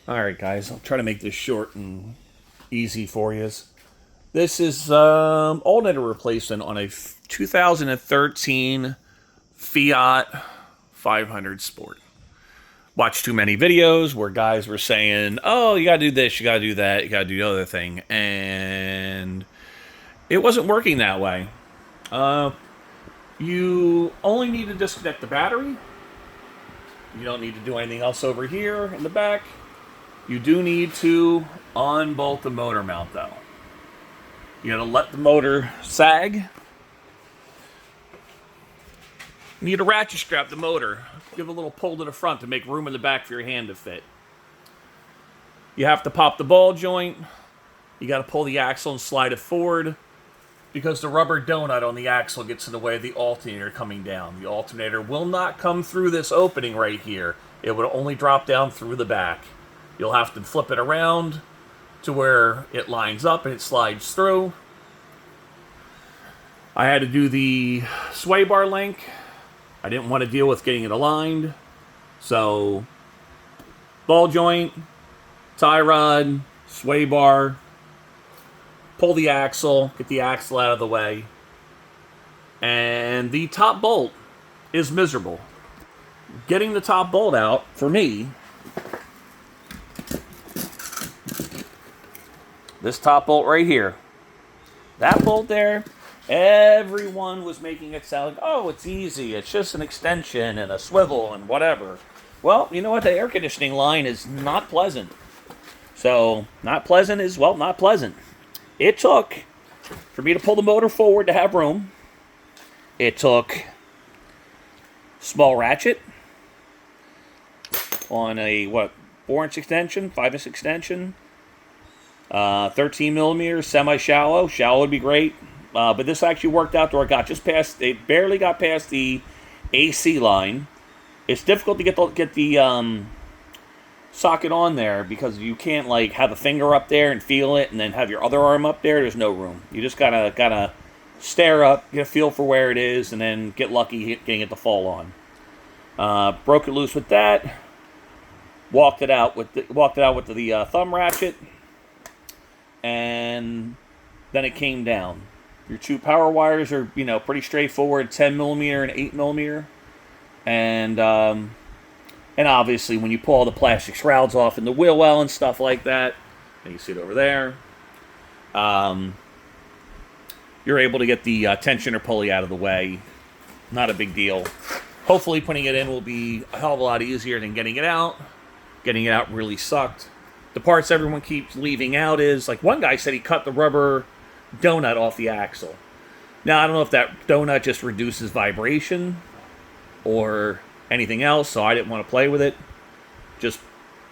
Alright guys, I'll try to make this short and easy for you. This is alternator replacement on a 2013 Fiat 500 Sport. Watched too many videos where guys were saying, oh, you gotta do this, you gotta do that, you gotta do the other thing, and it wasn't working that way. You only need to disconnect the battery. You don't need to do anything else over here in the back. You do need to unbolt the motor mount though. You gotta let the motor sag. You need to ratchet strap the motor. Give a little pull to the front to make room in the back for your hand to fit. You have to pop the ball joint. You gotta pull the axle and slide it forward because the rubber donut on the axle gets in the way of the alternator coming down. The alternator will not come through this opening right here. It would only drop down through the back. You'll have to flip it around to where it lines up and it slides through. I had to do the sway bar link. I didn't want to deal with getting it aligned. So, ball joint, tie rod, sway bar, pull the axle, get the axle out of the way. And the top bolt is miserable. Getting the top bolt out, for me, this top bolt right here, that bolt there, everyone was making it sound like, oh, it's easy, it's just an extension and a swivel and whatever. Well, you know what? The air conditioning line is not pleasant. So, not pleasant is, well, not pleasant. It took, for me to pull the motor forward to have room, it took small ratchet on a, 4-inch extension, 5-inch extension, 13 millimeters, semi-shallow. Shallow would be great. But this actually worked out to where I got just past, it barely got past the AC line. It's difficult to get the socket on there because you can't like have a finger up there and feel it and then have your other arm up there. There's no room. You just gotta stare up, get a feel for where it is, and then get lucky getting it to fall on. Broke it loose with that. Walked it out with the thumb ratchet, and then it came down. Your two power wires are, pretty straightforward, 10 millimeter and 8 millimeter. And obviously when you pull all the plastic shrouds off in the wheel well and stuff like that, and you see it over there, you're able to get the tensioner pulley out of the way. Not a big deal. Hopefully putting it in will be a hell of a lot easier than getting it out. Getting it out really sucked. The parts everyone keeps leaving out is, like one guy said he cut the rubber donut off the axle. Now, I don't know if that donut just reduces vibration or anything else, so I didn't want to play with it. Just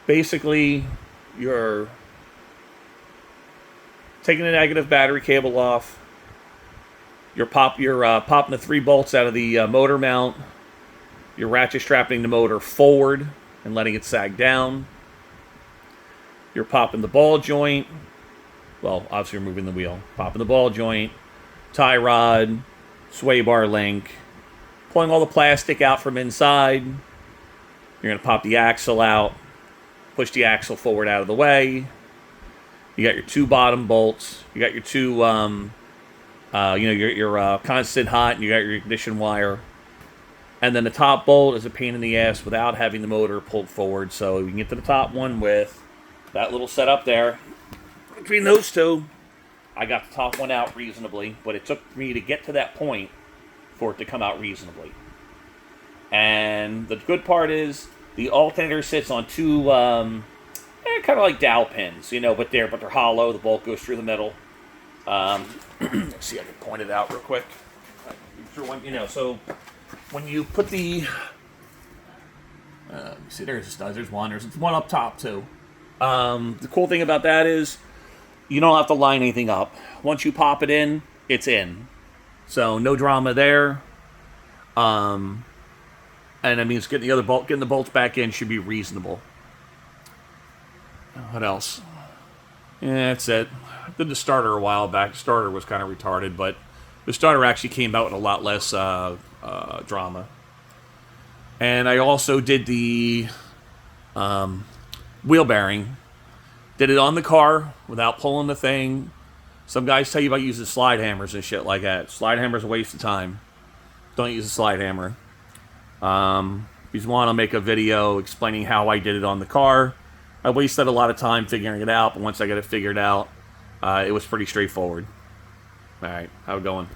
basically, you're taking the negative battery cable off. You're popping the 3 bolts out of the motor mount. You're ratchet strapping the motor forward and letting it sag down. You're popping the ball joint. Well, obviously you're moving the wheel. Popping the ball joint, tie rod, sway bar link, pulling all the plastic out from inside. You're going to pop the axle out, push the axle forward out of the way. You got your 2 bottom bolts. You got your 2, your constant hot, and you got your ignition wire. And then the top bolt is a pain in the ass without having the motor pulled forward. So you can get to the top one with that little setup there. Between those two, I got the top one out reasonably, but it took me to get to that point for it to come out reasonably. And the good part is the alternator sits on 2, kind of like dowel pins, but they're hollow. The bolt goes through the middle. Let's see, I can point it out real quick. So when you put the, see, there's one. There's one up top too. The cool thing about that is you don't have to line anything up. Once you pop it in, it's in. So no drama there. And that means getting the bolts back in should be reasonable. What else? Yeah, that's it. I did the starter a while back. The starter was kind of retarded, but the starter actually came out with a lot less drama. And I also did the wheel bearing. Did it on the car without pulling the thing. Some guys tell you about using slide hammers and shit like that. Slide hammer's a waste of time. Don't use a slide hammer. If you want to make a video explaining how I did it on the car, I wasted a lot of time figuring it out, but once I got it figured out, it was pretty straightforward. Alright, how it going?